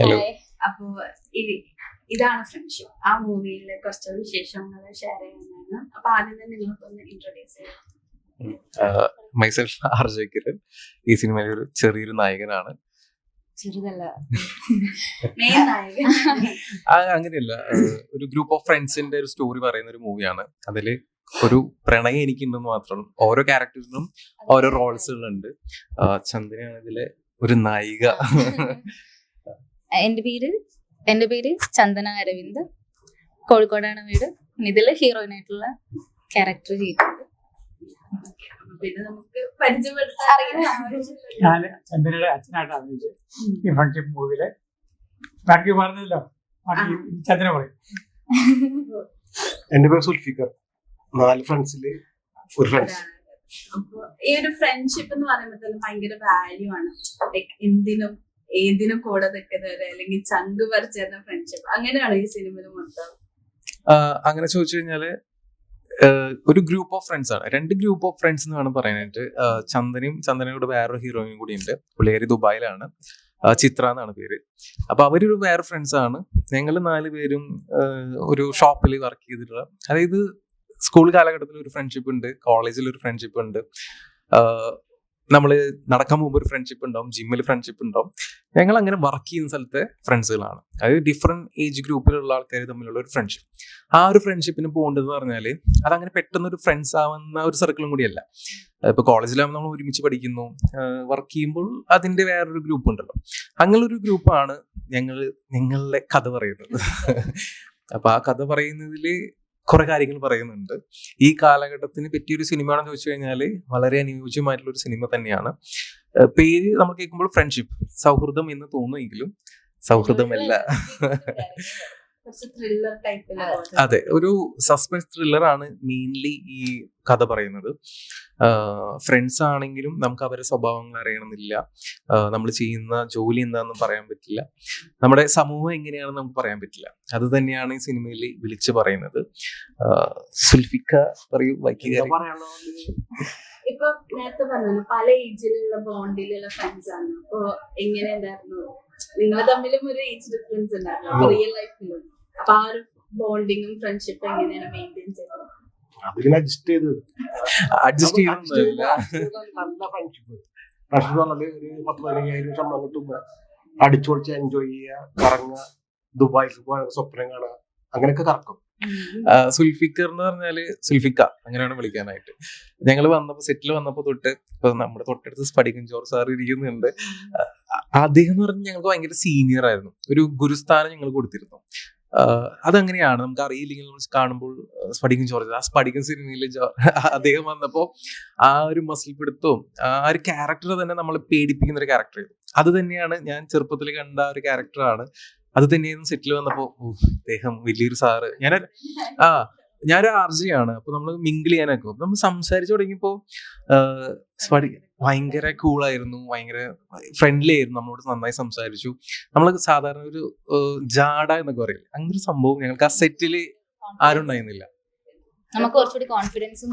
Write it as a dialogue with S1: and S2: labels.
S1: Hello.
S2: അപ്പോ ഇതാണ് friendship. ആ മൂവിയിലെ കുറച്ച് വിശേഷങ്ങൾ ഷെയർ ചെയ്യാനാണ്. അപ്പൊ ആദ്യം തന്നെ നിങ്ങൾക്കൊന്ന് ഇൻട്രൊഡ്യൂസ് ചെയ്യാം.
S1: Myself RJ Kiran. ഈ സിനിമയിൽ ഒരു ചെറിയൊരു നായകനാണ്.
S2: ചെറുതല്ല, മെയിൻ നായകൻ.
S1: അങ്ങനെയല്ല, ഒരു ഗ്രൂപ്പ് ഓഫ് ഫ്രണ്ട്സിന്റെ ഒരു സ്റ്റോറി പറയുന്ന ഒരു മൂവിയാണ്. അതില് ഒരു പ്രണയം എനിക്കുണ്ടെന്ന് മാത്രം. ഓരോ ക്യാരക്ടറിനും ഓരോ റോൾസുകളുണ്ട്. ചന്ദ്രയാണ് ഇതിലെ ഒരു നായിക.
S3: എന്റെ പേര് ചന്ദന അരവിന്ദ്. കോഴിക്കോടാണ് വീട്. ഇതില് ഹീറോയിൻ ആയിട്ടുള്ള ക്യാരക്ടർ ചെയ്തിട്ടുണ്ട്.
S2: പിന്നെ നമുക്ക് പരിചയപ്പെടുത്താൻ
S4: ഞാൻ ചന്ദ്രയുടെ അച്ഛനായിട്ട് അഭിനയിച്ചു ഈ ഫ്രണ്ട്ഷിപ്പ് മൂവിയില്. ബാക്കി പറഞ്ഞല്ലോ, ബാക്കി ചന്ദ്രൻ പറയും.
S5: എന്റെ പേര് സുൽഫിക്കർ. 4 ഫ്രണ്ട്സില് ഒരു ഫ്രണ്ട്സ്.
S2: അപ്പൊ ഈ ഒരു ഫ്രണ്ട്ഷിപ്പ് എന്ന് പറയുമ്പോൾ തന്നെ ഭയങ്കര വാല്യൂ ആണ്. ലൈക് എന്തിനും ഏതിനും കൂടെ നിൽക്കുന്നവര്, അല്ലെങ്കിൽ ചങ്ക് പറിച്ചേരുന്ന ഫ്രണ്ട്ഷിപ്പ്, അങ്ങനെയാണ് ഈ സിനിമയിൽ മൊത്തം.
S1: അങ്ങനെ ചോദിച്ചു കഴിഞ്ഞാല് ഒരു ഗ്രൂപ്പ് ഓഫ് ഫ്രണ്ട്സ് ആണ്. 2 ഗ്രൂപ്പ് ഓഫ് ഫ്രണ്ട്സ് എന്ന് വേണം പറയാനായിട്ട്. ചന്ദനയോട് വേറൊരു ഹീറോയിനും കൂടി ഉണ്ട്. പുള്ളിക്കാരി ദുബായിലാണ്. ചിത്ര എന്നാണ് പേര്. അപ്പൊ അവരൊരു വേറെ ഫ്രണ്ട്സ് ആണ്. ഞങ്ങൾ 4 പേരും ഒരു ഷോപ്പിൽ വർക്ക് ചെയ്തിട്ടുള്ള, അതായത് സ്കൂൾ കാലഘട്ടത്തിൽ ഒരു ഫ്രണ്ട്ഷിപ്പ് ഉണ്ട്, കോളേജിൽ ഒരു ഫ്രണ്ട്ഷിപ്പ് ഉണ്ട്, നമ്മൾ നടക്കാൻ പോകുമ്പോൾ ഒരു ഫ്രണ്ട്ഷിപ്പ് ഉണ്ടാവും, ജിമ്മിൽ ഫ്രണ്ട്ഷിപ്പ് ഉണ്ടാവും. ഞങ്ങൾ അങ്ങനെ വർക്ക് ചെയ്യുന്ന സ്ഥലത്തെ ഫ്രണ്ട്സുകളാണ്. അതായത് ഡിഫറെന്റ് ഏജ് ഗ്രൂപ്പിലുള്ള ആൾക്കാർ തമ്മിലുള്ള ഒരു ഫ്രണ്ട്ഷിപ്പ്. ആ ഒരു ഫ്രണ്ട്ഷിപ്പിന് പോകേണ്ടതെന്ന് പറഞ്ഞാൽ അതങ്ങനെ പെട്ടെന്ന് ഒരു ഫ്രണ്ട്സ് ആവുന്ന ഒരു സർക്കിളും കൂടിയല്ല. ഇപ്പൊ കോളേജിലാകുമ്പോൾ നമ്മൾ ഒരുമിച്ച് പഠിക്കുന്നു, വർക്ക് ചെയ്യുമ്പോൾ അതിന്റെ വേറൊരു ഗ്രൂപ്പ് ഉണ്ടല്ലോ. അങ്ങനൊരു ഗ്രൂപ്പാണ് ഞങ്ങളുടെ കഥ പറയുന്നത്. അപ്പൊ ആ കഥ പറയുന്നതിൽ കുറെ കാര്യങ്ങൾ പറയുന്നുണ്ട്. ഈ കാലഘട്ടത്തിന് പറ്റിയൊരു സിനിമയാണെന്ന് ചോദിച്ചു കഴിഞ്ഞാൽ വളരെ അനുയോജ്യമായിട്ടുള്ള ഒരു സിനിമ തന്നെയാണ്. പേര് നമ്മൾ കേൾക്കുമ്പോൾ ഫ്രണ്ട്ഷിപ്പ്, സൗഹൃദം എന്ന് തോന്നുമെങ്കിലും സൗഹൃദമല്ല. അതെ, ഒരു സസ്പെൻസ് ത്രില്ലറാണ് മെയിൻലി ഈ കഥ പറയുന്നത്. ഫ്രണ്ട്സ് ആണെങ്കിലും നമുക്ക് അവരുടെ സ്വഭാവങ്ങൾ അറിയണമെന്നില്ല, നമ്മൾ ചെയ്യുന്ന ജോലി എന്താണെന്ന് പറയാൻ പറ്റില്ല, നമ്മുടെ സമൂഹം എങ്ങനെയാണെന്ന് നമുക്ക് പറയാൻ പറ്റില്ല. അത് തന്നെയാണ് ഈ സിനിമയിൽ വിളിച്ചു പറയുന്നത്. സുൽഫിക്ക പറയൂ, ബാക്കി
S2: ഇപ്പൊ നേരത്തെ പറഞ്ഞു പല ഏജിലുള്ള ബോണ്ടിലുള്ള ഫ്രണ്ട്സ് ആണ്. അപ്പൊ എങ്ങനെയുണ്ടായിരുന്നു നിങ്ങൾ തമ്മിലും ഒരു ഏജ് ഡിഫറൻസ് ഉണ്ടായിരുന്നു റിയൽ ലൈഫിലും? അപ്പൊ ആ ഒരു ബോണ്ടിങ്ങും ഫ്രണ്ട്ഷിപ്പ് എങ്ങനെയാണ് മെയിൻറ്റെയിൻ ചെയ്യുന്നത്?
S5: അഡ്ജസ്റ്റ് ചെയ്ത് നല്ല ഫ്രണ്ട്ഷിപ്പ്. ഫ്രണ്ട്ഷിപ്പ് പറഞ്ഞാല് ഒരു 10-15,000 ശമ്പളം കിട്ടുമ്പോ അടിച്ചുപൊളിച്ച് എൻജോയ് ചെയ്യുക, കറങ്ങുക, ദുബായിക്ക് പോകാൻ സ്വപ്നം കാണുക, അങ്ങനെയൊക്കെ കറക്കും.
S1: സുൽഫിക്കർ എന്ന് പറഞ്ഞാല് സുൽഫിക്ക അങ്ങനെയാണ് വിളിക്കാനായിട്ട്. ഞങ്ങൾ സെറ്റിൽ വന്നപ്പോ തൊട്ട്, ഇപ്പൊ നമ്മുടെ തൊട്ടടുത്ത് സ്പടികൻ ജോർജ് സാർ ഇരിക്കുന്നുണ്ട്. അദ്ദേഹം എന്ന് പറഞ്ഞാൽ ഞങ്ങൾക്ക് ഭയങ്കര സീനിയർ ആയിരുന്നു. ഒരു ഗുരുസ്ഥാനം ഞങ്ങൾ കൊടുത്തിരുന്നു. അതങ്ങനെയാണ്, നമുക്ക് അറിയില്ലെങ്കിൽ നമ്മൾ കാണുമ്പോൾ സ്പടികൻ ജോർജ്, ആ സ്പടികൻ സിനിമയിൽ അദ്ദേഹം വന്നപ്പോ ആ ഒരു മസിൽ പിടുത്തവും ആ ഒരു ക്യാരക്ടർ തന്നെ നമ്മളെ പേടിപ്പിക്കുന്ന ഒരു ക്യാരക്ടർ ആയിരുന്നു. അത് തന്നെയാണ് ഞാൻ ചെറുപ്പത്തിൽ കണ്ട ഒരു ക്യാരക്ടറാണ്. അത് തന്നെയായിരുന്നു സെറ്റിൽ വന്നപ്പോ, അദ്ദേഹം വലിയൊരു സാറ്. ഞാനൊരു ആർജിയാണ്. അപ്പൊ നമ്മൾ മിങ്കിൾ ചെയ്യാനൊക്കെ നമ്മൾ സംസാരിച്ചു തുടങ്ങിയപ്പോ ഭയങ്കര കൂളായിരുന്നു, ഭയങ്കര ഫ്രണ്ട്ലി ആയിരുന്നു, നമ്മളോട് നന്നായി സംസാരിച്ചു. നമ്മൾ സാധാരണ ഒരു ജാട എന്നൊക്കെ പറയില്ല, അങ്ങനെ ഒരു സംഭവം ഞങ്ങൾക്ക് ആ സെറ്റില് ആരും ഉണ്ടായിരുന്നില്ല.
S3: നമുക്ക് കുറച്ചുകൂടി കോൺഫിഡൻസും